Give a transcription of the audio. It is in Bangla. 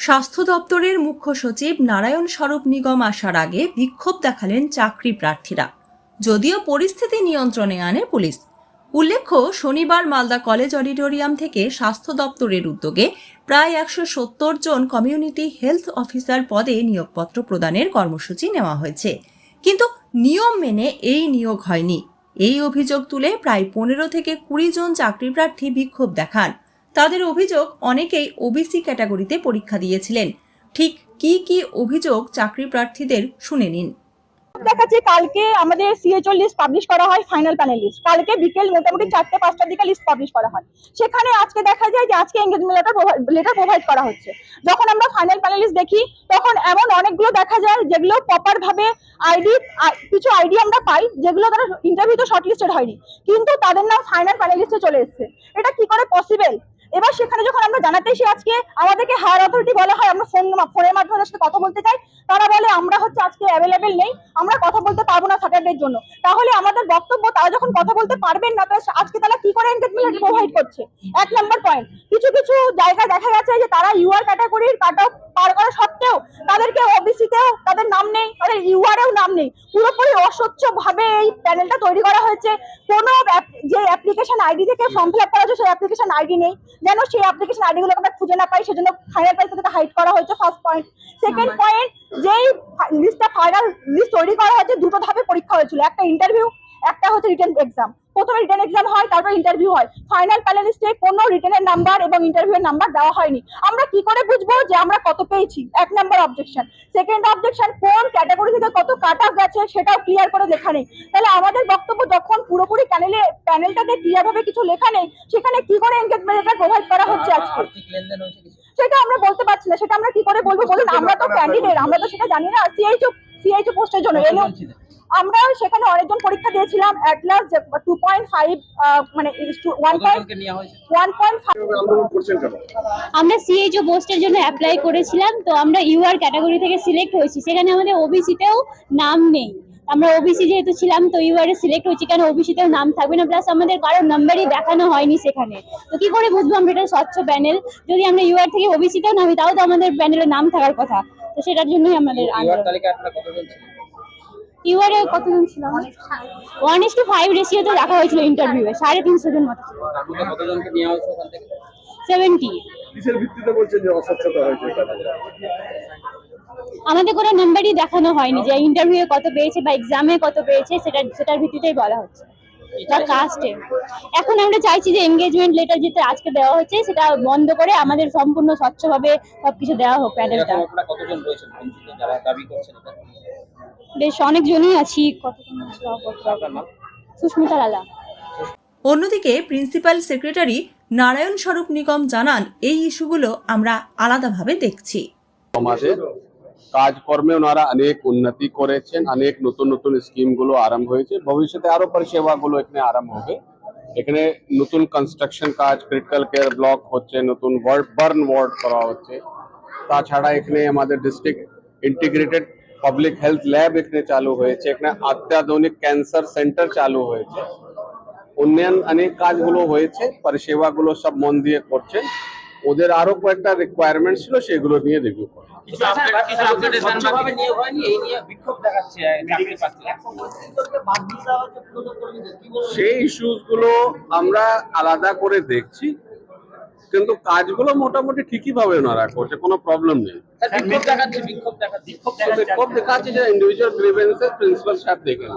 স্বাস্থ্য দপ্তরের মুখ্য সচিব নারায়ণ স্বরূপ নিগম আসার আগে বিক্ষোভ দেখালেন চাকরি প্রার্থীরা। যদিও পরিস্থিতি নিয়ন্ত্রণে আনে পুলিশ। উল্লেখ্য, শনিবার মালদা কলেজ অডিটোরিয়াম থেকে স্বাস্থ্য দপ্তরের উদ্যোগে প্রায় 170 জন কমিউনিটি হেলথ অফিসার পদে নিয়োগপত্র প্রদানের কর্মসূচি নেওয়া হয়েছে, কিন্তু নিয়ম মেনে এই নিয়োগ হয়নি। এই অভিযোগ তুলে প্রায় 15 থেকে 20 জন চাকরি প্রার্থী বিক্ষোভ দেখান। তাদের অভিযোগ, অনেকেই ওবিসি ক্যাটাগরিতে পরীক্ষা দিয়েছিলেন। ঠিক কি অভিযোগ চাকরি প্রার্থীদের শুনে নিন। দেখাচ্ছি, কালকে আমাদের সিএচও লিস্ট পাবলিশ করা হয়, ফাইনাল প্যানেল লিস্ট। কালকে বিকেল মোটামুটি 4-5টার দিকে লিস্ট পাবলিশ করা হয়। সেখানে আজকে দেখা যায় যে আজকে এনগেজমেন্ট লেটার প্রোভাইড করা হচ্ছে। যখন আমরা ফাইনাল প্যানেল লিস্ট দেখি তখন এমন অনেকগুলো দেখা যায় যেগুলো প্রপার ভাবে কিছু আইডি আমরা পাই, যেগুলো তারা ইন্টারভিউতে শর্টলিস্টেড হয়নি, কিন্তু তাদের নাম ফাইনাল প্যানেল লিস্টে চলে এসেছে। এটা কি করে পসিবল? এবার সেখানে যখন আমরা জানাতে এসে আজকে আমাদেরকে হায়ার অথরিটি বলা হয়, আমরা ফোনের মাধ্যমে তার সাথে কথা বলতে চাই, তারা বলে আমরা আজকে অ্যাভেলেবেল নেই, আমরা কথা বলতে পারবো না স্যাটারডের জন্য। তাহলে আমাদের বক্তব্য, তারা যখন কথা বলতে পারবেন না, আজকে তারা কি করে এনগেজমেন্ট প্রোভাইড করছে? 1 নম্বর পয়েন্ট। কিছু জায়গায় দেখা গেছে যে তারা ইউআর ক্যাটাগরির কাট অফ পার করা সত্ত্বেও তাদেরকে ওবিসিতেও তাদের নাম নেই, তাদের ইউআরেও নাম নেই। পুরোপুরি অস্বচ্ছ ভাবে এই প্যানেলটা তৈরি করা হয়েছে। কোনো যে অ্যাপ্লিকেশন আইডি থেকে ফর্ম ফিল আপ করা হয়েছে সেই অ্যাপ্লিকেশন আইডি নেই, যেন সেই অ্যাপ্লিকেশন আইডি গুলো আমরা খুঁজে না পাই, সেজন্য ফাইনাল প্রাইস থেকে হাইড করা হয়েছে। First point. সেকেন্ড পয়েন্ট, যেই লিস্টটা ফাইনাল লিস্ট তৈরি করা হয়েছে, 2টো ধাপে পরীক্ষা হয়েছিল। একটা ইন্টারভিউ, একটা হচ্ছে রিটেন এক্সাম। প্রথমে রিটেন এক্সাম হয়, তারপর ইন্টারভিউ হয়। ফাইনাল প্যানেল লিস্টে কোনো রিটেনের নাম্বার এবং ইন্টারভিউয়ের নাম্বার দেওয়া হয়নি। আমরা কি করে বুঝবো যে আমরা কত পেয়েছি? 1 নম্বর অবজেকশন। সেকেন্ড অবজেকশন, কোন ক্যাটাগরি থেকে কত কাট অফ গেছে সেটাও ক্লিয়ার করে লেখা নেই। তাহলে আমাদের বক্তব্য, যখন পুরোপুরি প্যানেলটাতে ক্লিয়ার ভাবে কিছু লেখা নেই, সেখানে কি করে এনগেজমেন্ট লেটার প্রোভাইড করা হচ্ছে আজকে? সেটা আমরা বলতে পারছি না। সেটা আমরা কি করে বলবো বলুন? আমরা তো ক্যান্ডিডেট, আমরা তো সেটা জানি না। সিএইচও পোস্টের জন্য আমরা সেখানে অনেকজন পরীক্ষা দিয়েছিলাম। অ্যাট লাস্ট 2.5 মানে 1.5 আমরা সিএইচও পোস্টের জন্য অ্যাপ্লাই করেছিলাম। তো আমরা ইউআর ক্যাটাগরি থেকে সিলেক্ট হয়েছি। সেখানে আমাদের ওবিসিতেও নাম নেই। আমরা ওবিসি যেহেতু ছিলাম, তো ইউআরে সিলেক্ট হয়েছি, কেন ওবিসিতেও নাম থাকবে না? প্লাস আমাদের কারোর নাম্বারই দেখানো হয়নি সেখানে। তো কি করে বুঝবো আমরা এটা স্বচ্ছ প্যানেল? যদি আমরা ইউআর থেকে ওবিসিতেও নামি, তাও তো আমাদের প্যানেলের নাম থাকার কথা। তো সেটার জন্যই আমাদের ইউআরে কতজন ছিল? 1:5 রেশিওতে রাখা হয়েছিল ইন্টারভিউয়ে। 350 জন মতো ছিল। 70। কিসের ভিত্তিতে বলছেন যে অস্বচ্ছতা হয়েছে? আমাদের কোনো নাম্বারই দেখানো হয়নি যে ইন্টারভিউয়ে কত পেয়েছে বা এক্সামে কত পেয়েছে, সেটার ভিত্তিতেই বলা হচ্ছে। কাস্টে এখন আমরা চাইছি যে এনগেজমেন্ট লেটার যেটা আজকে দেওয়া হচ্ছে সেটা বন্ধ করে আমাদের সম্পূর্ণ স্বচ্ছভাবে সবকিছু দেওয়া হোক। প্যানেলটা কতজন রয়েছেন যারা দাবি করছেন? বেশ অনেকজনই আছি। কতজন? সুস্মিতা লালা। অন্যদিকে প্রিন্সিপাল সেক্রেটারি নারায়ণ স্বরূপ নিগম জানান, এই ইস্যুগুলো আমরা আলাদাভাবে দেখছি। আমাদের কাজকর্মে ওনারা অনেক উন্নতি করেছেন, অনেক নতুন নতুন স্কিমগুলো আরম্ভ হয়েছে। ভবিষ্যতে আরো পরিষেবাগুলো এখানে আরম্ভ হবে। এখানে নতুন কনস্ট্রাকশন কাজ, ক্রিটিক্যাল কেয়ার ব্লক হচ্ছে, নতুন বার্ন ওয়ার্ড করা হচ্ছে। তাছাড়া এখানে আমাদের district integrated public health lab এখানে চালু হয়েছে। এখানে অত্যাধুনিক ক্যান্সার সেন্টার চালু হয়েছে। উন্নয়ন অনেক কাজগুলো হয়েছে, পরিষেবাগুলো সব মন দিয়ে করছেন। ওদের আরো কয়েকটা রিকোয়ারমেন্ট ছিল, সেগুলো নিয়ে রিভিউ করবে। সেই ইস্যুস গুলো আমরা আলাদা করে দেখছি, কিন্তু কাজগুলো মোটামুটি ঠিকই ভাবে ওনারা করছে, কোনো প্রবলেম নেই। বিক্ষোভ দেখাচ্ছে যে ইন্ডিভিজুয়াল গ্রিভেন্সেস প্রিন্সিপাল স্যার দেখে